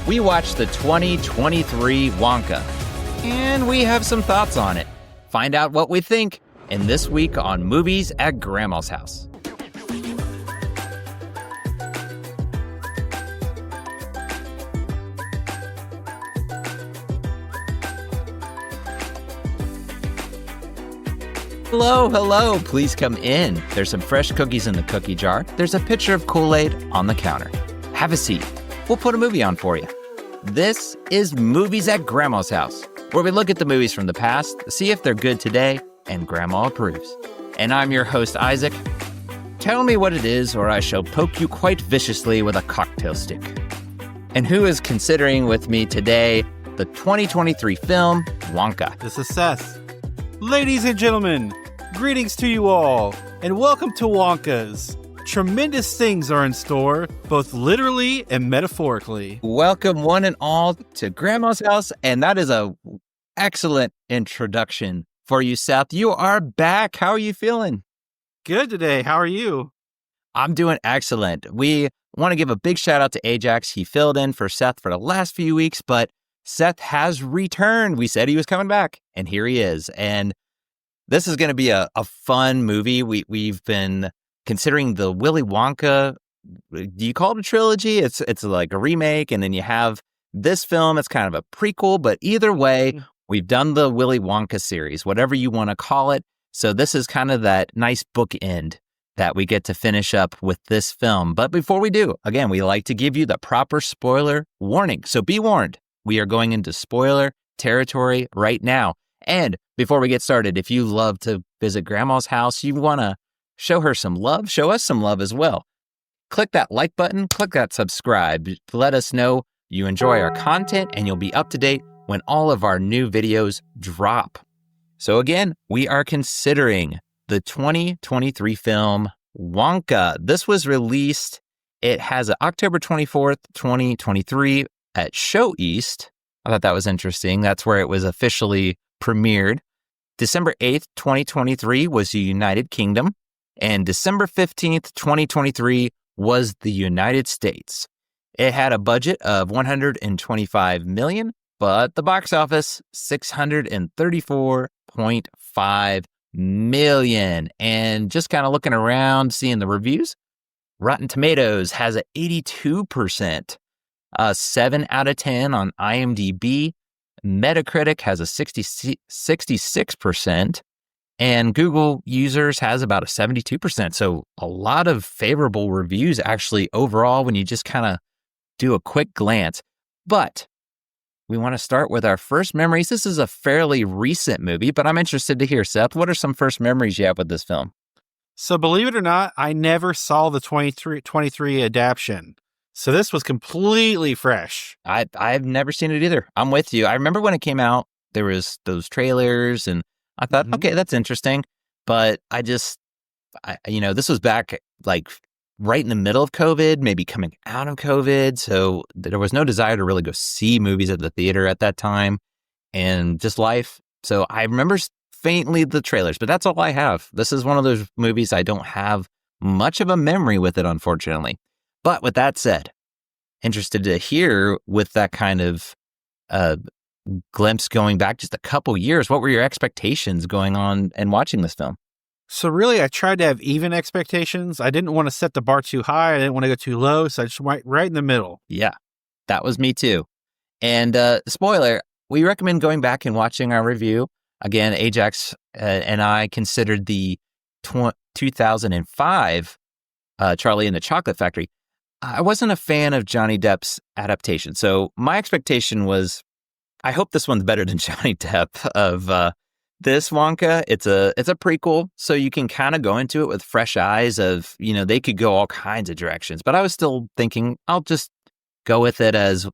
we watched the 2023 Wonka, and we have some thoughts on it. Find out what we think in This Week on Movies at Grandma's House. Hello, please come in. There's some fresh cookies in the cookie jar. There's a pitcher of Kool-Aid on the counter. Have a seat. We'll put a movie on for you. This is Movies at Grandma's House, where we look at the movies from the past, see if they're good today, and Grandma approves. And I'm your host, Isaac. Tell me what it is, or I shall poke you quite viciously with a cocktail stick. And who is considering with me today the 2023 film, Wonka? This is Seth. Ladies and gentlemen, greetings to you all, and welcome to Wonka's. Tremendous things are in store, both literally and metaphorically. Welcome one and all to Grandma's House, and that is a excellent introduction for you, Seth. You are back. How are you feeling? Good today. How are you? I'm doing excellent. We want to give a big shout out to Ajax. He filled in for Seth for the last few weeks, but Seth has returned. We said he was coming back, and here he is. And this is going to be a fun movie. We've been considering the Willy Wonka. Do you call it a trilogy? It's like a remake, and then you have this film. It's kind of a prequel, but either way, we've done the Willy Wonka series, whatever you want to call it. So this is kind of that nice bookend that we get to finish up with this film. But before we do, again, we like to give you the proper spoiler warning. So be warned. We are going into spoiler territory right now. And before we get started, if you love to visit Grandma's house, you want to show her some love, show us some love as well. Click that like button, click that subscribe. Let us know you enjoy our content, and you'll be up to date when all of our new videos drop. So again, we are considering the 2023 film Wonka. This was released, it has an October 24th, 2023 at Show East. I thought that was interesting. That's where it was officially premiered. December 8th, 2023 was the United Kingdom, and December 15th, 2023 was the United States. It had a budget of $125 million, but the box office, $634.5 million. And just kind of looking around, seeing the reviews, Rotten Tomatoes has an 82%. 7 out of 10 on IMDb. Metacritic has a 66%, and Google users has about a 72%. So a lot of favorable reviews actually overall when you just kind of do a quick glance. But we want to start with our first memories. This is a fairly recent movie, but I'm interested to hear, Seth, what are some first memories you have with this film? So believe it or not, I never saw the 23 adaptation. So this was completely fresh. I've never seen it either. I'm with you. I remember when it came out, there was those trailers, and I thought, okay, that's interesting. But this was back like right in the middle of COVID, maybe coming out of COVID. So there was no desire to really go see movies at the theater at that time, and just life. So I remember faintly the trailers, but that's all I have. This is one of those movies I don't have much of a memory with it, unfortunately. But with that said, interested to hear with that kind of glimpse going back just a couple years, what were your expectations going on and watching this film? So really, I tried to have even expectations. I didn't want to set the bar too high. I didn't want to go too low. So I just went right in the middle. Yeah, that was me too. And spoiler, we recommend going back and watching our review. Again, Ajax and I considered the 2005 Charlie and the Chocolate Factory. I wasn't a fan of Johnny Depp's adaptation. So my expectation was, I hope this one's better than Johnny Depp of this Wonka. It's a prequel, so you can kind of go into it with fresh eyes of, they could go all kinds of directions. But I was still thinking, I'll just go with it as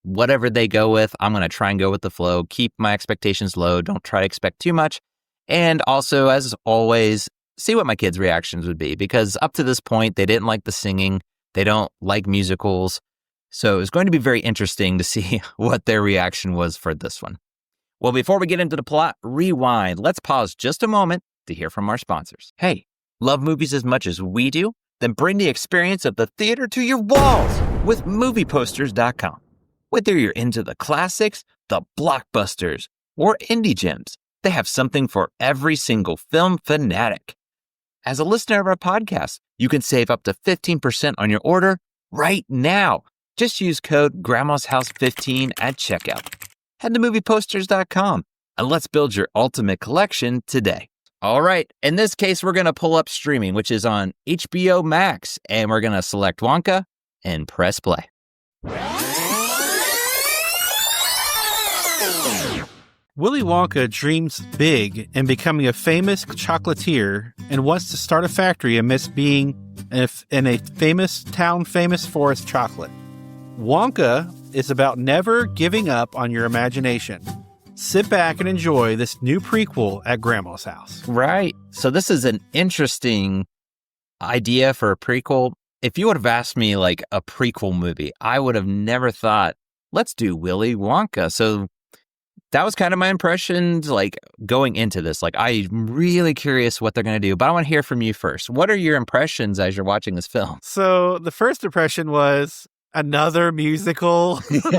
whatever they go with. I'm going to try and go with the flow, keep my expectations low, don't try to expect too much. And also, as always, see what my kids' reactions would be, because up to this point, they didn't like the singing. They don't like musicals. So it was going to be very interesting to see what their reaction was for this one. Well, before we get into the plot, rewind. Let's pause just a moment to hear from our sponsors. Hey, love movies as much as we do? Then bring the experience of the theater to your walls with movieposters.com. Whether you're into the classics, the blockbusters, or indie gems, they have something for every single film fanatic. As a listener of our podcast, you can save up to 15% on your order right now. Just use code Grandma's House 15 at checkout. Head to movieposters.com and let's build your ultimate collection today. All right, in this case, we're going to pull up streaming, which is on HBO Max, and we're going to select Wonka and press play. Willy Wonka dreams big in becoming a famous chocolatier and wants to start a factory amidst being in a famous town famous for its chocolate. Wonka is about never giving up on your imagination. Sit back and enjoy this new prequel at Grandma's house. Right. So this is an interesting idea for a prequel. If you would have asked me like a prequel movie, I would have never thought, let's do Willy Wonka. So that was kind of my impressions, like going into this. Like, I'm really curious what they're going to do, but I want to hear from you first. What are your impressions as you're watching this film? So the first impression was another musical. You need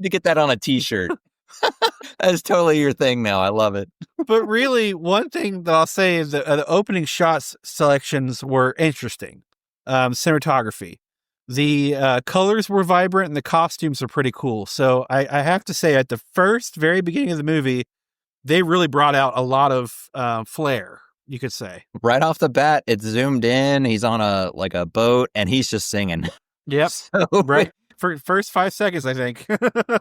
to get that on a t-shirt. That is totally your thing now. I love it. But really, one thing that I'll say is that the opening shots selections were interesting. Cinematography. The colors were vibrant and the costumes are pretty cool. So I have to say, at the very beginning of the movie, they really brought out a lot of flair, you could say. Right off the bat, it's zoomed in. He's on a boat and he's just singing. Yep. So, right. For first 5 seconds, I think.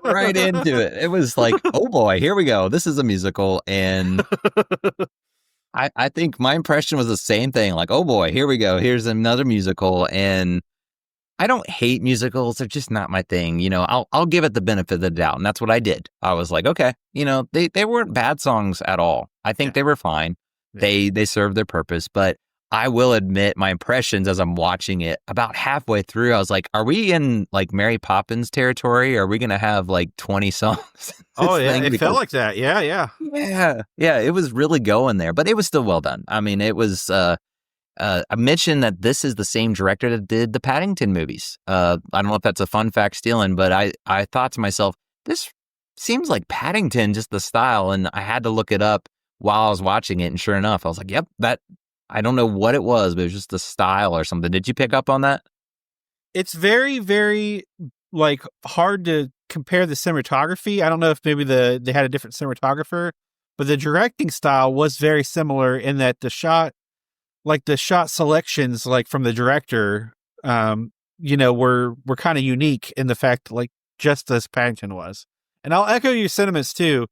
Right into it. It was like, oh boy, here we go. This is a musical. And I think my impression was the same thing. Like, oh boy, here we go. Here's another musical. And I don't hate musicals. They're just not my thing. You know, I'll give it the benefit of the doubt. And that's what I did. I was like, okay, you know, they weren't bad songs at all. I think they were fine. Yeah. They served their purpose. But I will admit my impressions as I'm watching it, about halfway through, I was like, are we in like Mary Poppins territory? Are we going to have like 20 sones? Oh, yeah. It felt like that. Yeah. Yeah. It was really going there, but it was still well done. I mean, it was, I mentioned that this is the same director that did the Paddington movies. I don't know if that's a fun fact stealing, but I thought to myself, this seems like Paddington, just the style. And I had to look it up while I was watching it. And sure enough, I was like, yep, I don't know what it was, but it was just the style or something. Did you pick up on that? It's very, very like hard to compare the cinematography. I don't know if maybe they had a different cinematographer, but the directing style was very similar in that the shot selections, like from the director, were kind of unique in the fact, like just as Paddington was. And I'll echo your sentiments too.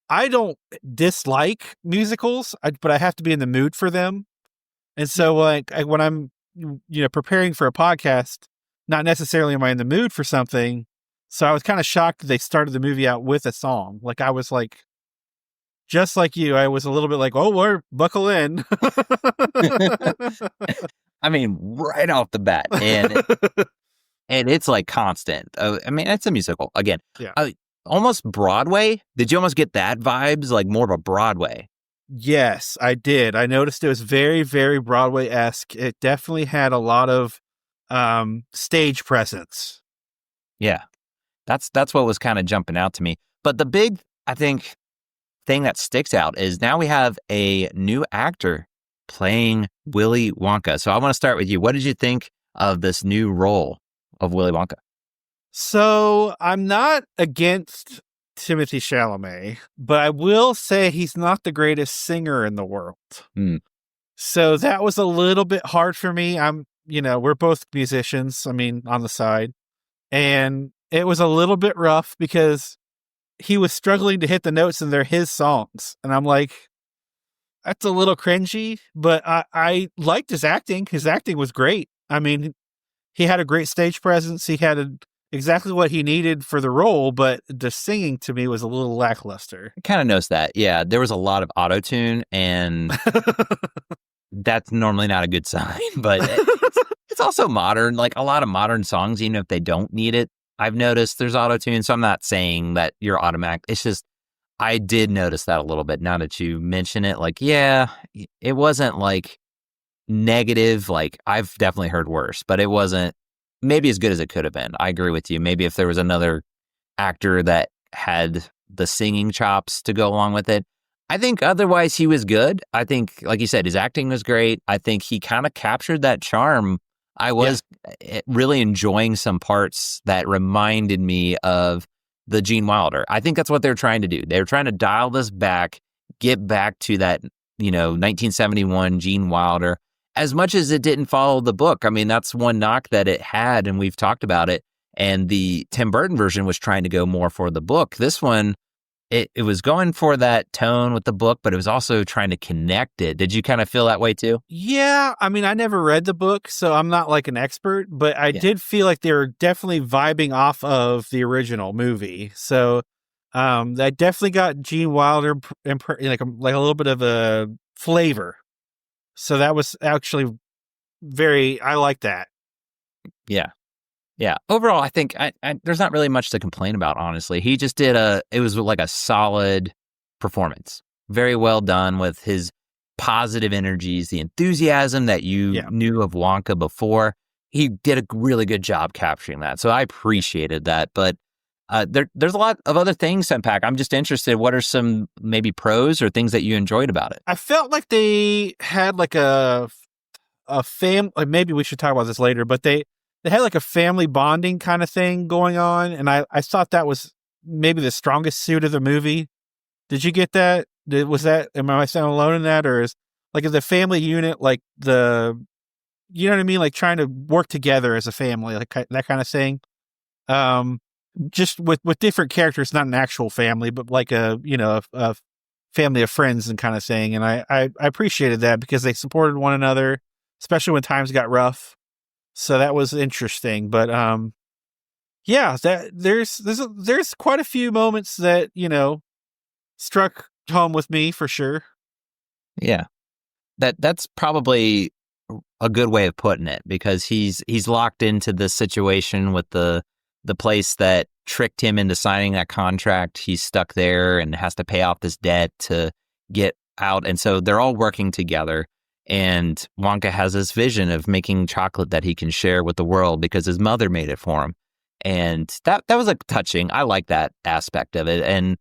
I don't dislike musicals, but I have to be in the mood for them. And so when I'm, preparing for a podcast, not necessarily am I in the mood for something. So I was kind of shocked that they started the movie out with a song. Like I was like, just like you, I was a little bit like, oh, we're buckle in. I mean, right off the bat. And it's like constant. I mean, it's a musical again. Yeah. Almost Broadway. Did you almost get that vibes? Like more of a Broadway? Yes, I did. I noticed it was very, very Broadway-esque. It definitely had a lot of stage presence. Yeah, that's what was kind of jumping out to me. But the big, I think, thing that sticks out is now we have a new actor playing Willy Wonka. So I want to start with you. What did you think of this new role of Willy Wonka? So I'm not against Timothée Chalamet, but I will say he's not the greatest singer in the world. So that was a little bit hard for me. We're both musicians, on the side. And it was a little bit rough because he was struggling to hit the notes and they're his songs. And I'm like, that's a little cringy, but I liked his acting. His acting was great. He had a great stage presence. He had exactly what he needed for the role, but the singing to me was a little lackluster. I kind of noticed that. Yeah, there was a lot of auto-tune, and that's normally not a good sign, but it's also modern. Like a lot of modern songs, even if they don't need it, I've noticed there's auto-tune, so I'm not saying that you're automatic. It's just, I did notice that a little bit now that you mention it. Like, yeah, it wasn't like negative. Like, I've definitely heard worse, but it wasn't maybe as good as it could have been. I agree with you. Maybe if there was another actor that had the singing chops to go along with it. I think otherwise he was good. I think, like you said, his acting was great. I think he kind of captured that charm. I was really enjoying some parts that reminded me of the Gene Wilder. I think that's what they're trying to do. They're trying to dial this back, get back to that, 1971 Gene Wilder, as much as it didn't follow the book. I mean, that's one knock that it had, and we've talked about it. And the Tim Burton version was trying to go more for the book. This one, it was going for that tone with the book, but it was also trying to connect it. Did you kind of feel that way too? Yeah, I mean, I never read the book, so I'm not like an expert, but I did feel like they were definitely vibing off of the original movie. So that definitely got Gene Wilder like a little bit of a flavor. So that was actually I like that. Yeah. Yeah. Overall, I think there's not really much to complain about, honestly. He just it was like a solid performance. Very well done with his positive energies, the enthusiasm that you knew of Wonka before. He did a really good job capturing that. So I appreciated that. But there's a lot of other things to unpack. I'm just interested. What are some maybe pros or things that you enjoyed about it? I felt like they had like a maybe we should talk about this later, but they had like a family bonding kind of thing going on. And I thought that was maybe the strongest suit of the movie. Did you get that? Am I sounding alone in that? Or is the family unit, like you know what I mean? Like trying to work together as a family, like that kind of thing. Just with different characters, not an actual family, but like a family of friends and kind of thing. And I appreciated that because they supported one another, especially when times got rough. So that was interesting, but there's quite a few moments that struck home with me for sure. Yeah, that's probably a good way of putting it, because he's locked into this situation with the place that tricked him into signing that contract. He's stuck there and has to pay off this debt to get out, and so they're all working together. And Wonka has this vision of making chocolate that he can share with the world because his mother made it for him. And that was like touching. I like that aspect of it. And,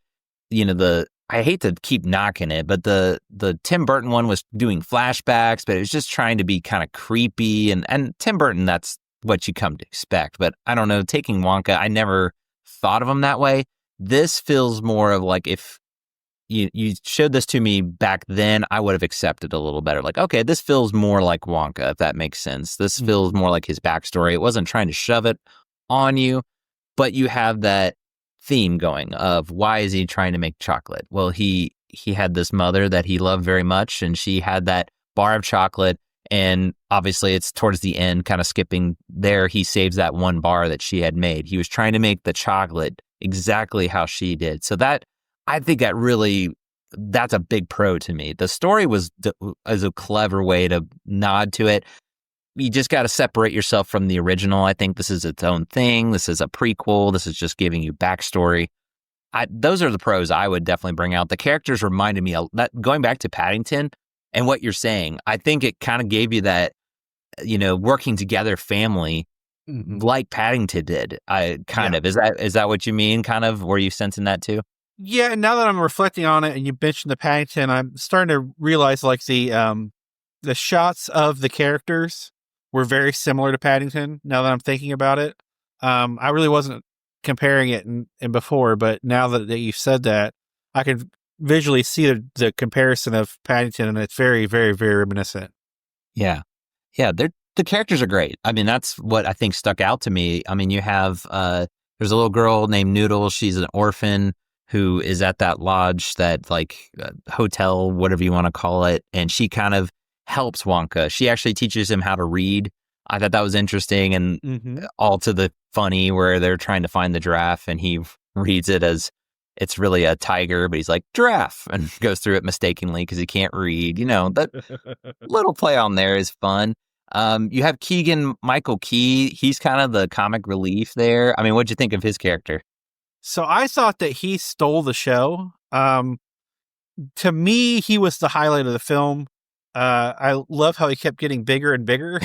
I hate to keep knocking it, but the Tim Burton one was doing flashbacks, but it was just trying to be kind of creepy. And Tim Burton, that's what you come to expect. But I don't know, taking Wonka, I never thought of him that way. This feels more of like, if you showed this to me back then, I would have accepted a little better. Like, okay, this feels more like Wonka, if that makes sense. This feels more like his backstory. It wasn't trying to shove it on you, but you have that theme going of, why is he trying to make chocolate? Well, he had this mother that he loved very much, and she had that bar of chocolate. And obviously it's towards the end, kind of skipping there, he saves that one bar that she had made. He was trying to make the chocolate exactly how she did. So I think that's a big pro to me. The story is a clever way to nod to it. You just got to separate yourself from the original. I think this is its own thing. This is a prequel. This is just giving you backstory. Those are the pros I would definitely bring out. The characters reminded me of that, going back to Paddington and what you're saying. I think it kind of gave you that, working together family, like Paddington did. Is that what you mean? Kind of, were you sensing that too? Yeah, and now that I'm reflecting on it, and you mentioned the Paddington, I'm starting to realize like the shots of the characters were very similar to Paddington. Now that I'm thinking about it, I really wasn't comparing it in before, but now that you've said that, I can visually see the comparison of Paddington, and it's very, very, very reminiscent. Yeah, the characters are great. I mean, that's what I think stuck out to me. I mean, you have there's a little girl named Noodle. She's an orphan who is at that lodge, that hotel, whatever you want to call it. And she kind of helps Wonka. She actually teaches him how to read. I thought that was interesting, and all to the funny where they're trying to find the giraffe and he reads it as it's really a tiger, but he's like, giraffe, and goes through it mistakenly because he can't read. That little play on there is fun. You have Keegan Michael Key. He's kind of the comic relief there. I mean, what'd you think of his character? So I thought that he stole the show. To me, he was the highlight of the film. I love how he kept getting bigger and bigger,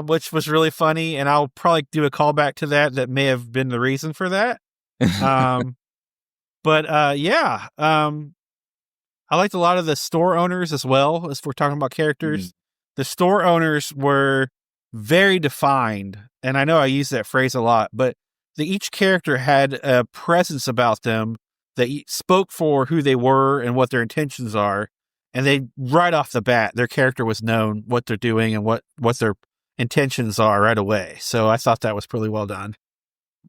which was really funny. And I'll probably do a callback to that may have been the reason for that. Um, but yeah, I liked a lot of the store owners as well, as we're talking about characters. The store owners were very defined. And I know I use that phrase a lot, but each character had a presence about them that spoke for who they were and what their intentions are. And they, right off the bat, their character was known what they're doing and what their intentions are right away. So I thought that was pretty well done.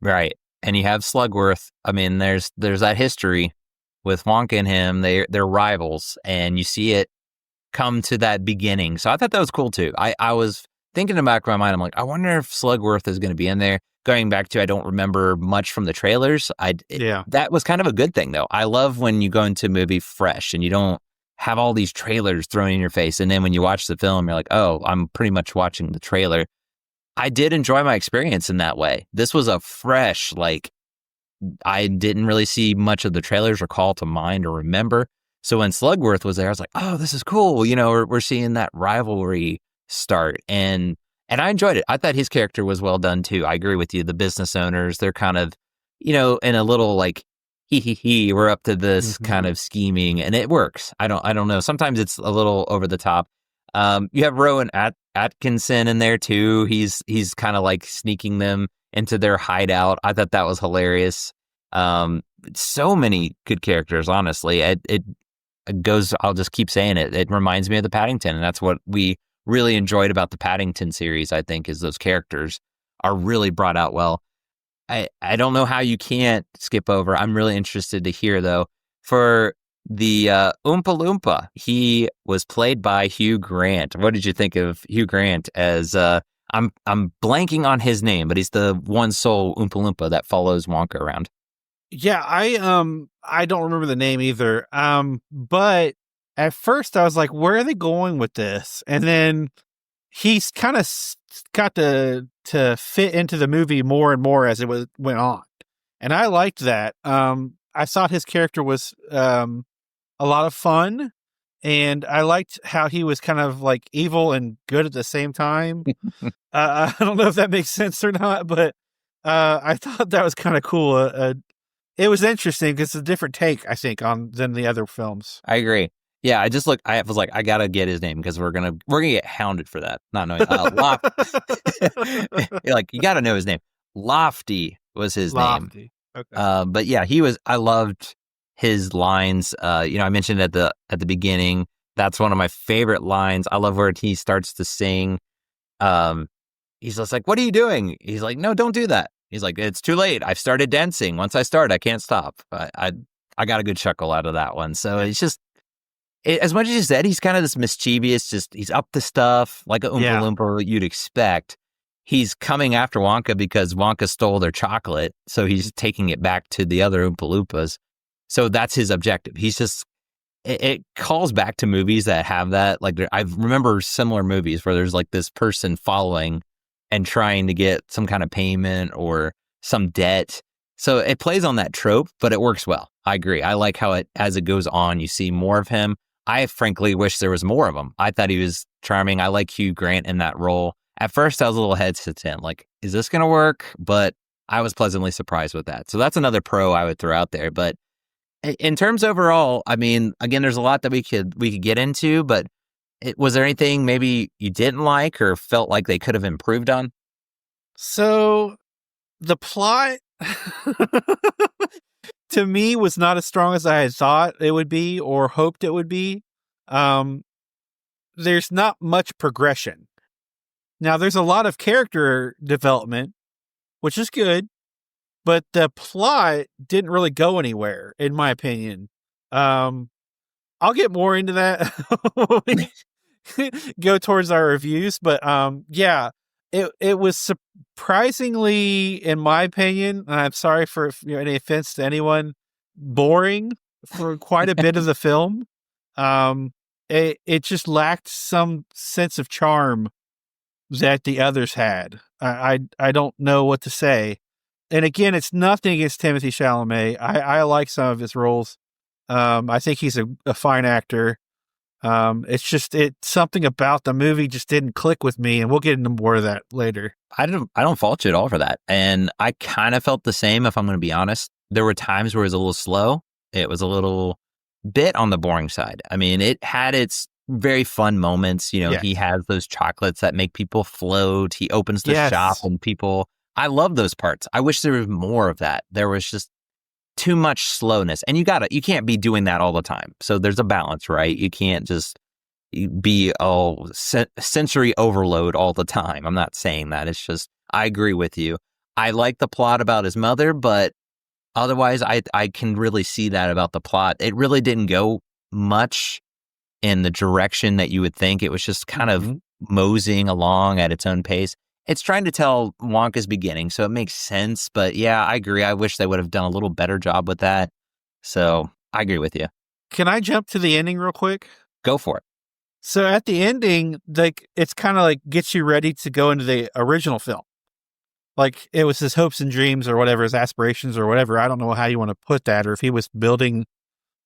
Right. And you have Slugworth. I mean, there's that history with Wonka and him. They're rivals, and you see it come to that beginning. So I thought that was cool too. I was thinking in the back of my mind, I'm like, I wonder if Slugworth is going to be in there. Going back to, I don't remember much from the trailers. That was kind of a good thing though. I love when you go into a movie fresh and you don't have all these trailers thrown in your face. And then when you watch the film, you're like, oh, I'm pretty much watching the trailer. I did enjoy my experience in that way. This was a fresh, like, I didn't really see much of the trailers or call to mind or remember. So when Slugworth was there, I was like, oh, this is cool. You know, we're seeing that rivalry start. And I enjoyed it. I thought his character was well done too. I agree with you. The business owners, they're kind of, you know, in a little like, we're up to this kind of scheming, and it works. I don't know. Sometimes it's a little over the top. You have Rowan Atkinson in there too. He's kind of like sneaking them into their hideout. I thought that was hilarious. So many good characters, honestly. It goes, I'll just keep saying it. It reminds me of the Paddington, and that's what we really enjoyed about the Paddington series, I think, is those characters are really brought out well. I don't know how you can't skip over. I'm really interested to hear, though, for the Oompa Loompa. He was played by Hugh Grant. What did you think of Hugh Grant as, I'm blanking on his name, but he's the one sole Oompa Loompa that follows Wonka around. Yeah, I don't remember the name either. But at first I was like, where are they going with this? And then he's kind of got to fit into the movie more and more as it went on. And I liked that. I thought his character was a lot of fun, and I liked how he was kind of like evil and good at the same time. I don't know if that makes sense or not, but I thought that was kind of cool. It was interesting because it's a different take, I think, than the other films. I agree. Yeah, I was like, I gotta get his name because we're gonna get hounded for that. Not knowing. You're like, you gotta know his name. Lofty was his name. Okay. But yeah, I loved his lines. I mentioned at the beginning, that's one of my favorite lines. I love where he starts to sing. He's just like, what are you doing? He's like, no, don't do that. He's like, it's too late. I've started dancing. Once I start, I can't stop. I got a good chuckle out of that one. So it's just, as much as you said, he's kind of this mischievous, just he's up to stuff like a Oompa Loompa you'd expect. He's coming after Wonka because Wonka stole their chocolate, so he's taking it back to the other Oompa Loompas. So that's his objective. He's just, it calls back to movies that have that. Like, I remember similar movies where there's like this person following and trying to get some kind of payment or some debt. So it plays on that trope, but it works well. I agree. I like how as it goes on, you see more of him. I frankly wish there was more of him. I thought he was charming. I like Hugh Grant in that role. At first, I was a little hesitant, like, is this going to work? But I was pleasantly surprised with that. So that's another pro I would throw out there. But in terms overall, I mean, again, there's a lot that we could get into, but was there anything maybe you didn't like or felt like they could have improved on? So the plot to me was not as strong as I had thought it would be or hoped it would be. There's not much progression. Now, there's a lot of character development, which is good, but the plot didn't really go anywhere, in my opinion. I'll get more into that when we go towards our reviews, but yeah, it was surprisingly, in my opinion, and I'm sorry for any offense to anyone, boring for quite a bit of the film. It just lacked some sense of charm that the others had. I don't know what to say. And again, it's nothing against Timothée Chalamet. I like some of his roles. I think he's a fine actor. It's something about the movie just didn't click with me, and we'll get into more of that later. I don't fault you at all for that. And I kind of felt the same, if I'm going to be honest. There were times where it was a little slow. It was a little bit on the boring side. I mean, it had its very fun moments. Yes. He has those chocolates that make people float. He opens the Yes. shop and people, I love those parts. I wish there was more of that. There was just too much slowness, and you can't be doing that all the time. So there's a balance, right? You can't just be all sensory overload all the time. I'm not saying that. It's just, I agree with you. I like the plot about his mother, but otherwise I can really see that about the plot. It really didn't go much in the direction that you would think. It was just kind of moseying along at its own pace. It's trying to tell Wonka's beginning, so it makes sense. But yeah, I agree. I wish they would have done a little better job with that. So I agree with you. Can I jump to the ending real quick? Go for it. So at the ending, like, it's kind of like gets you ready to go into the original film. Like, it was his hopes and dreams or whatever, his aspirations or whatever. I don't know how you want to put that, or if he was building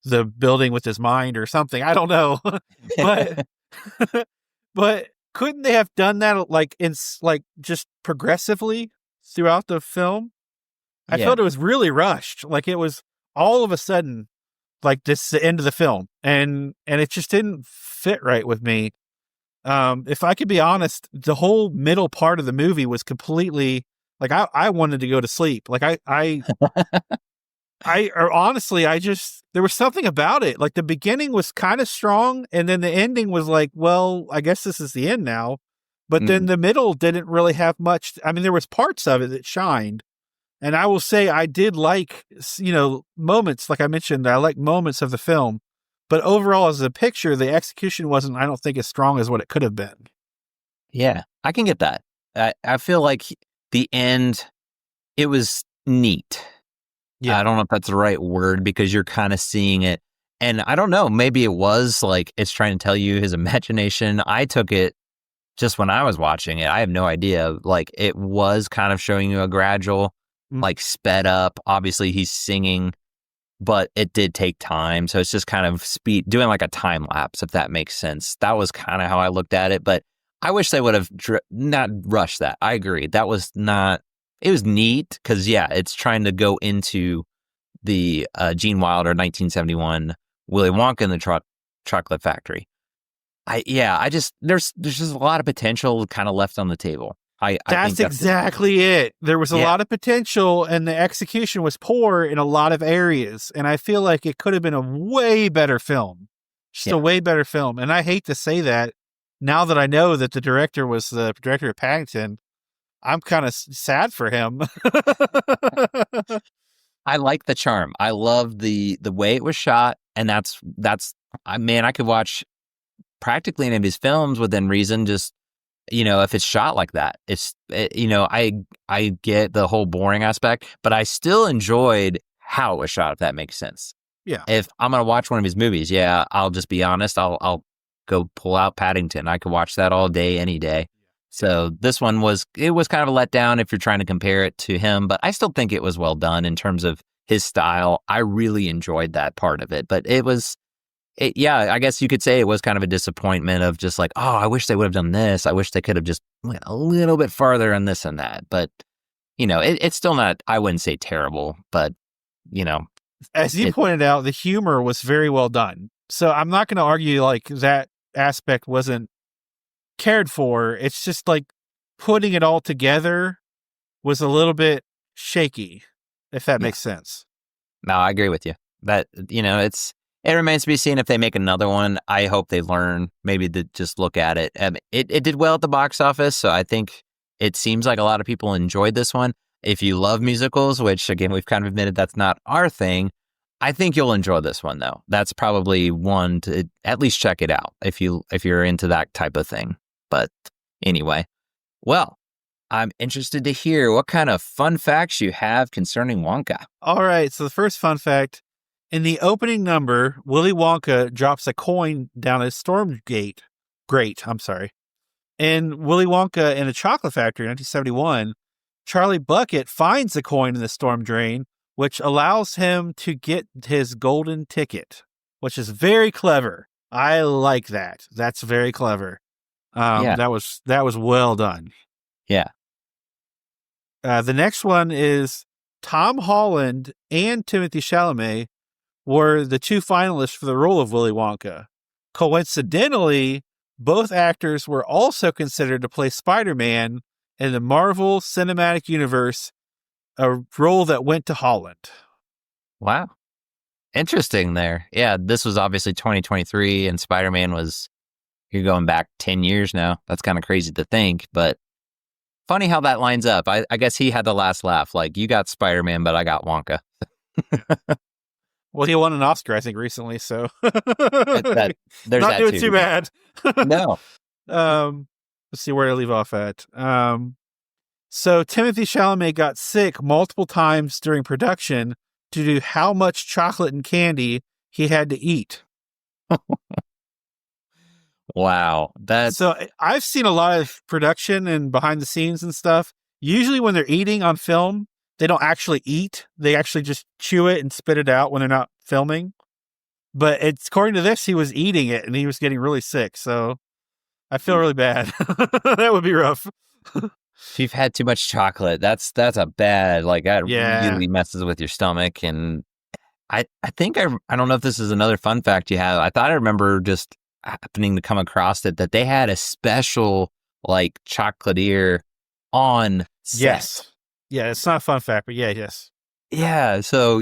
the building with his mind or something. I don't know. but but couldn't they have done that like just progressively throughout the film? I felt it was really rushed. Like, it was all of a sudden like this is the end of the film, and it just didn't fit right with me. If I could be honest, the whole middle part of the movie was completely like I wanted to go to sleep. Like honestly, there was something about it. Like, the beginning was kind of strong, and then the ending was like, well, I guess this is the end now. But then the middle didn't really have much. I mean, there was parts of it that shined. And I will say I did like, moments, like I mentioned, I like moments of the film. But overall, as a picture, the execution wasn't, I don't think, as strong as what it could have been. Yeah, I can get that. I feel like the end, it was neat. Yeah. I don't know if that's the right word, because you're kind of seeing it. And I don't know, maybe it was like it's trying to tell you his imagination. I took it just when I was watching it. I have no idea. Like, it was kind of showing you a gradual, like, sped up. Obviously, he's singing, but it did take time. So it's just kind of doing like a time lapse, if that makes sense. That was kind of how I looked at it. But I wish they would have not rushed that. I agree. That was not, it was neat because, yeah, it's trying to go into the Gene Wilder 1971 Willy Wonka and the Chocolate Factory. There's just a lot of potential kind of left on the table. That's exactly it. There was a lot of potential, and the execution was poor in a lot of areas. And I feel like it could have been a way better film. A way better film. And I hate to say that now that I know that the director was the director of Paddington. I'm kind of sad for him. I like the charm. I love the way it was shot. And I could watch practically any of his films within reason, just, if it's shot like that. I get the whole boring aspect, but I still enjoyed how it was shot, if that makes sense. Yeah. If I'm going to watch one of his movies, I'll just be honest, I'll go pull out Paddington. I could watch that all day, any day. So this one was kind of a letdown if you're trying to compare it to him, but I still think it was well done in terms of his style. I really enjoyed that part of it, but I guess you could say it was kind of a disappointment of just like, oh, I wish they would have done this. I wish they could have just went a little bit farther on this and that. But, it's still not, I wouldn't say terrible, but, As you pointed out, the humor was very well done. So I'm not going to argue like that aspect wasn't cared for. It's just like putting it all together was a little bit shaky, if that makes sense. No, I agree with you. That, it remains to be seen if they make another one. I hope they learn maybe to just look at it. It did well at the box office, so I think it seems like a lot of people enjoyed this one. If you love musicals, which, again, we've kind of admitted that's not our thing, I think you'll enjoy this one, though. That's probably one to at least check it out if you're into that type of thing. But anyway, well, I'm interested to hear what kind of fun facts you have concerning Wonka. All right, so the first fun fact, in the opening number, Willy Wonka drops a coin down a storm grate. In Willy Wonka and the Chocolate Factory in 1971, Charlie Bucket finds the coin in the storm drain, which allows him to get his golden ticket, which is very clever. I like that. That's very clever. Yeah. That was well done. Yeah. The next one is Tom Holland and Timothy Chalamet were the two finalists for the role of Willy Wonka. Coincidentally, both actors were also considered to play Spider-Man in the Marvel Cinematic Universe, a role that went to Holland. Wow. Interesting there. Yeah, this was obviously 2023 and Spider-Man was, you're going back 10 years now. That's kind of crazy to think, but funny how that lines up. I guess he had the last laugh. Like, you got Spider-Man, but I got Wonka. Well, he won an Oscar, I think, recently, so There's not that doing too. too bad. No. Let's see where to leave off at. So Timothy Chalamet got sick multiple times during production due to how much chocolate and candy he had to eat. Wow. So I've seen a lot of production and behind the scenes and stuff. Usually when they're eating on film, they don't actually eat. They actually just chew it and spit it out when they're not filming. But it's according to this, he was eating it and he was getting really sick. So I feel really bad. That would be rough. If you've had too much chocolate, that's a bad, like, that really messes with your stomach. And I think I don't know if this is another fun fact you have. I thought I remember just happening to come across it, that they had a special, like, chocolatier on set. Yes. Yeah, it's not a fun fact, but yes. Yeah, so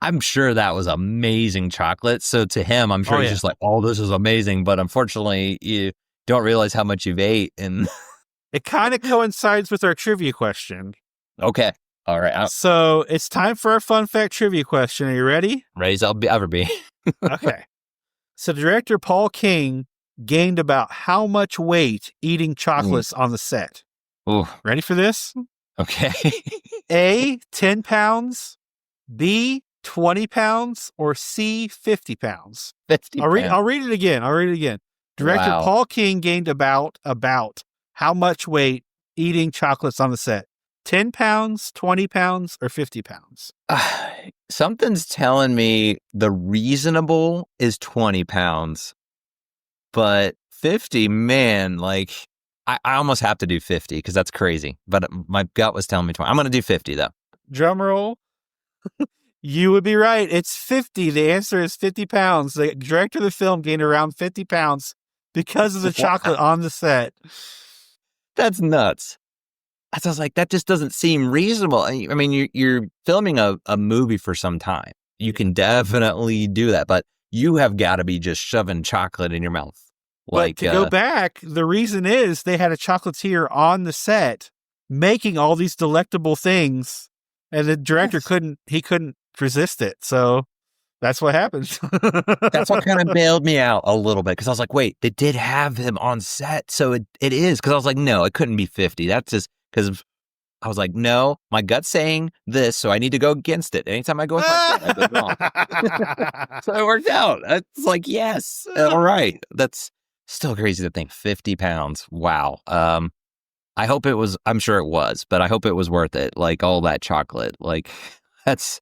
I'm sure that was amazing chocolate. So to him, I'm sure he's just like, oh, this is amazing. But unfortunately, you don't realize how much you've ate. And it kind of coincides with our trivia question. Okay. All right. So it's time for our fun fact trivia question. Are you ready? Ready as I'll ever be. Okay. So director Paul King gained about how much weight eating chocolates on the set? Ooh. Ready for this? Okay. A, 10 pounds, B, 20 pounds, or C, 50 pounds? 50 I'll read it again. Director Paul King gained about how much weight eating chocolates on the set? 10 pounds, 20 pounds, or 50 pounds? Something's telling me the reasonable is 20 pounds. But 50, man, like, I almost have to do 50 because that's crazy. But my gut was telling me 20. I'm going to do 50, though. Drum roll. You would be right. It's 50. The answer is 50 pounds. The director of the film gained around 50 pounds because of the chocolate on the set. That's nuts. I was like, that just doesn't seem reasonable. I mean, you're filming a movie for some time. You can definitely do that, but you have got to be just shoving chocolate in your mouth. Like, but to go back, the reason is they had a chocolatier on the set making all these delectable things, and the director couldn't resist it. So that's what happened. That's what kind of bailed me out a little bit, because I was like, wait, they did have him on set, so it is. Because I was like, no, it couldn't be 50. That's just because I was like, no, my gut's saying this, so I need to go against it. Anytime I go with my gut, I go wrong. So it worked out. It's like, yes, all right. That's still crazy to think 50 pounds. Wow. I hope it was, I'm sure it was, but I hope it was worth it. Like, all that chocolate, like, that's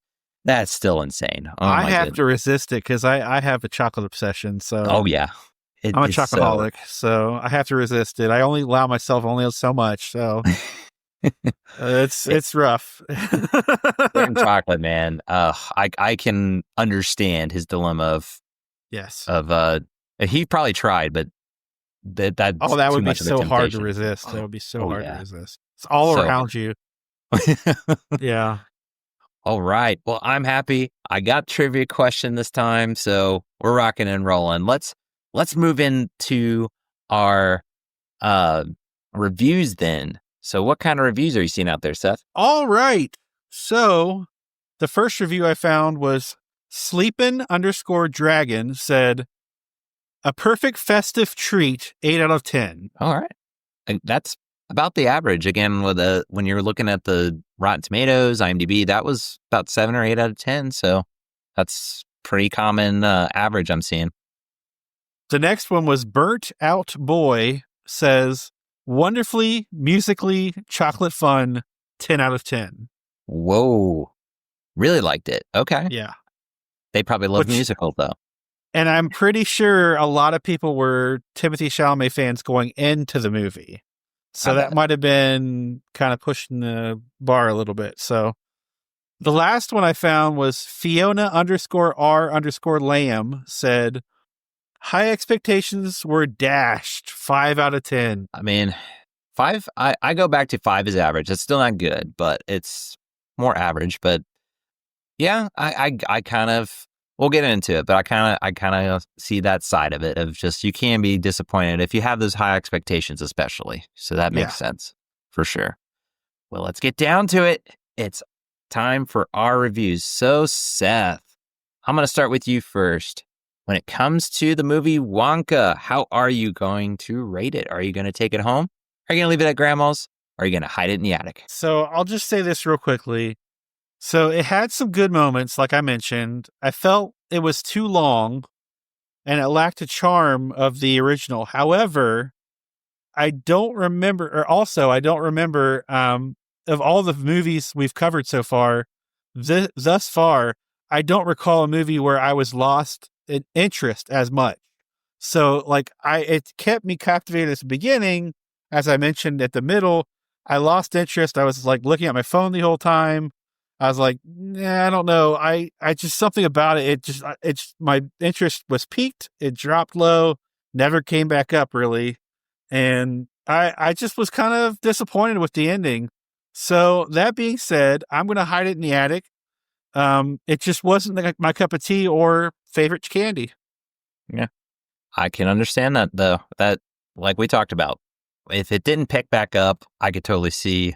still insane. Oh, I have to resist it because I have a chocolate obsession. So oh yeah, I'm a chocoholic, so I have to resist it. I only allow myself so much. So it's rough. Chocolate, man. I can understand his dilemma of he probably tried, but that would be so hard to resist. That would be so hard to resist. It's all around you. Yeah. All right. Well, I'm happy. I got trivia question this time, so we're rocking and rolling. Let's move into our reviews then. So what kind of reviews are you seeing out there, Seth? All right. So the first review I found was Sleepin_Dragon said, a perfect festive treat, 8 out of 10. All right. And that's about the average. Again, with when you're looking at the Rotten Tomatoes, IMDb, that was about 7 or 8 out of 10. So that's pretty common average I'm seeing. The next one was Burnt Out Boy says, wonderfully, musically, chocolate fun, 10 out of 10. Whoa. Really liked it. Okay. Yeah. They probably love musicals, though. And I'm pretty sure a lot of people were Timothée Chalamet fans going into the movie. So that might have been kind of pushing the bar a little bit. So the last one I found was Fiona_R_Lamb said, high expectations were dashed. 5 out of 10. I mean, 5, I go back to 5 is average. It's still not good, but it's more average. But yeah, I kind of, we'll get into it, but I kind of see that side of it of just, you can be disappointed if you have those high expectations, especially. So that makes sense for sure. Well, let's get down to it. It's time for our reviews. So Seth, I'm going to start with you first. When it comes to the movie Wonka, how are you going to rate it? Are you going to take it home? Are you going to leave it at grandma's? Or are you going to hide it in the attic? So I'll just say this real quickly. So it had some good moments, like I mentioned. I felt it was too long and it lacked the charm of the original. However, I don't remember of all the movies we've covered so far, thus far, I don't recall a movie where I was lost in interest as much. So it kept me captivated at the beginning. As I mentioned at the middle, I lost interest. I was like looking at my phone the whole time. I was like, nah, I don't know. I just, something about it. My interest was peaked. It dropped low, never came back up really. And I just was kind of disappointed with the ending. So that being said, I'm going to hide it in the attic. It just wasn't like my cup of tea or favorite candy. Yeah, I can understand that though. That, like we talked about, if it didn't pick back up, I could totally see.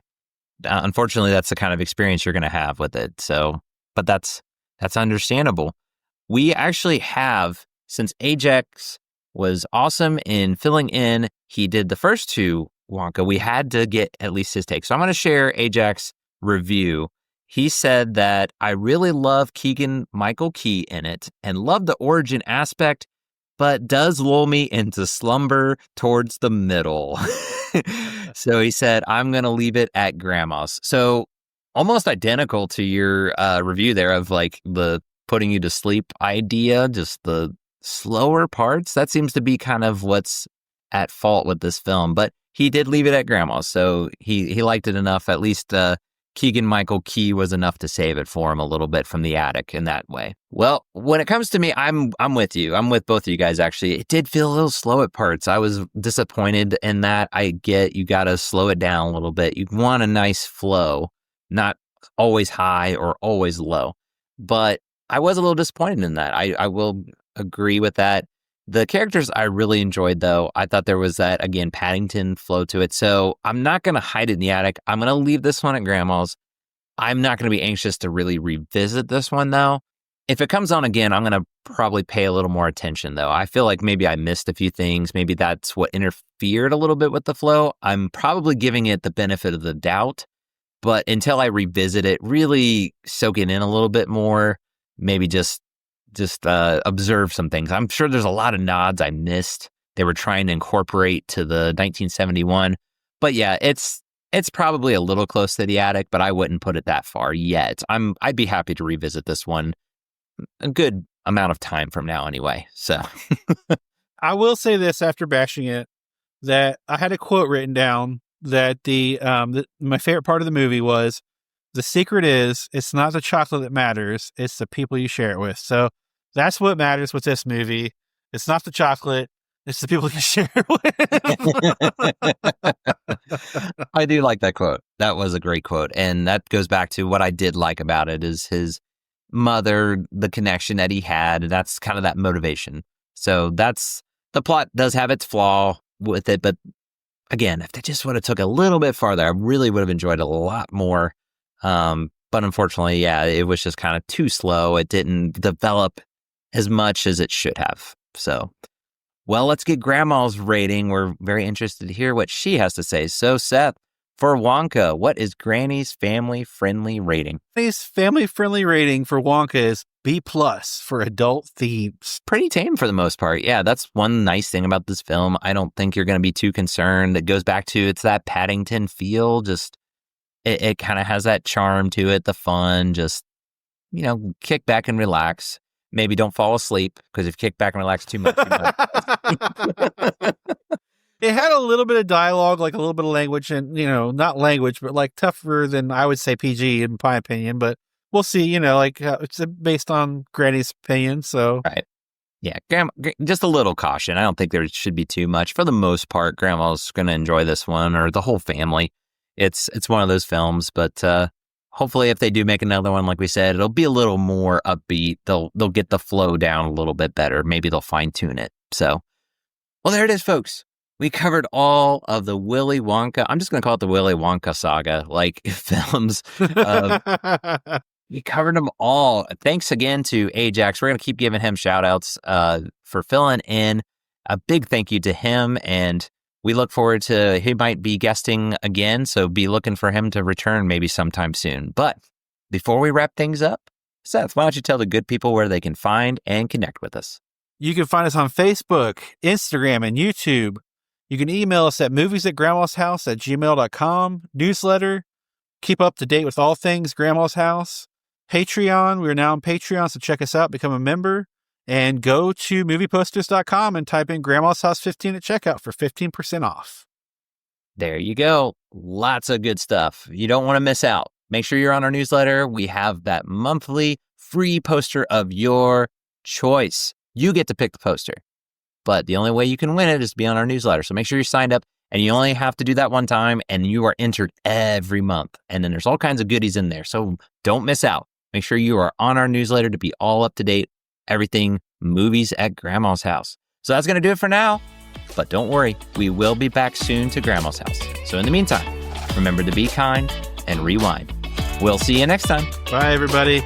Unfortunately, that's the kind of experience you're going to have with it. So, but that's understandable. We actually have, since Ajax was awesome in filling in, he did the first 2 Wonka, we had to get at least his take. So I'm going to share Ajax's review. He said that I really love Keegan-Michael Key in it and love the origin aspect, but does lull me into slumber towards the middle. So he said, I'm going to leave it at grandma's. So almost identical to your review there of like the putting you to sleep idea, just the slower parts. That seems to be kind of what's at fault with this film. But he did leave it at grandma's. So he liked it enough. At least Keegan-Michael Key was enough to save it for him a little bit from the attic in that way. Well, when it comes to me, I'm with you. I'm with both of you guys, actually. It did feel a little slow at parts. I was disappointed in that. I get you got to slow it down a little bit. You want a nice flow, not always high or always low. But I was a little disappointed in that. I will agree with that. The characters I really enjoyed, though. I thought there was that, again, Paddington flow to it. So I'm not going to hide it in the attic. I'm going to leave this one at grandma's. I'm not going to be anxious to really revisit this one, though. If it comes on again, I'm going to probably pay a little more attention, though. I feel like maybe I missed a few things. Maybe that's what interfered a little bit with the flow. I'm probably giving it the benefit of the doubt. But until I revisit it, really soak it in a little bit more, maybe just observe some things. I'm sure there's a lot of nods I missed. They were trying to incorporate to the 1971. But yeah, it's probably a little close to the attic, but I wouldn't put it that far yet. I'd be happy to revisit this one a good amount of time from now anyway. So I will say this after bashing it, that I had a quote written down that my favorite part of the movie was, the secret is, it's not the chocolate that matters, it's the people you share it with. So that's what matters with this movie. It's not the chocolate, it's the people you share it with. I do like that quote. That was a great quote. And that goes back to what I did like about it is his mother, the connection that he had. And that's kind of that motivation. So the plot does have its flaw with it. But again, if they just would have took a little bit farther, I really would have enjoyed it a lot more. But unfortunately, yeah, it was just kind of too slow. It didn't develop as much as it should have. So, well, let's get Grandma's rating. We're very interested to hear what she has to say. So, Seth, for Wonka, what is Granny's family-friendly rating? Granny's family-friendly rating for Wonka is B+ for adult themes. Pretty tame for the most part. Yeah, that's one nice thing about this film. I don't think you're going to be too concerned. It goes back to, it's that Paddington feel. Just, it kind of has that charm to it, the fun, just, kick back and relax. maybe don't fall asleep, because if you kick back and relax too much, you might. It had a little bit of dialogue, like a little bit of language, and, not language, but like tougher than I would say PG in my opinion. But we'll see, it's based on Granny's opinion. So, right. Yeah. Just a little caution. I don't think there should be too much. For the most part, Grandma's going to enjoy this one, or the whole family. It's one of those films, but hopefully if they do make another one, like we said, it'll be a little more upbeat. They'll get the flow down a little bit better. Maybe they'll fine tune it. So, well, there it is, folks. We covered all of the Willy Wonka. I'm just going to call it the Willy Wonka saga, like films. We covered them all. Thanks again to Ajax. We're going to keep giving him shout outs for filling in. A big thank you to him. And we look forward to, he might be guesting again. So be looking for him to return maybe sometime soon. But before we wrap things up, Seth, why don't you tell the good people where they can find and connect with us? You can find us on Facebook, Instagram, and YouTube. You can email us at movies@grandmashouse@gmail.com, newsletter, keep up to date with all things Grandma's House, Patreon. We're now on Patreon, so check us out, become a member, and go to movieposters.com and type in Grandma's House 15 at checkout for 15% off. There you go. Lots of good stuff. You don't want to miss out. Make sure you're on our newsletter. We have that monthly free poster of your choice. You get to pick the poster. But the only way you can win it is to be on our newsletter. So make sure you're signed up, and you only have to do that one time, and you are entered every month. And then there's all kinds of goodies in there. So don't miss out. Make sure you are on our newsletter to be all up to date. Everything movies at Grandma's House. So that's going to do it for now. But don't worry, we will be back soon to Grandma's House. So in the meantime, remember to be kind and rewind. We'll see you next time. Bye, everybody.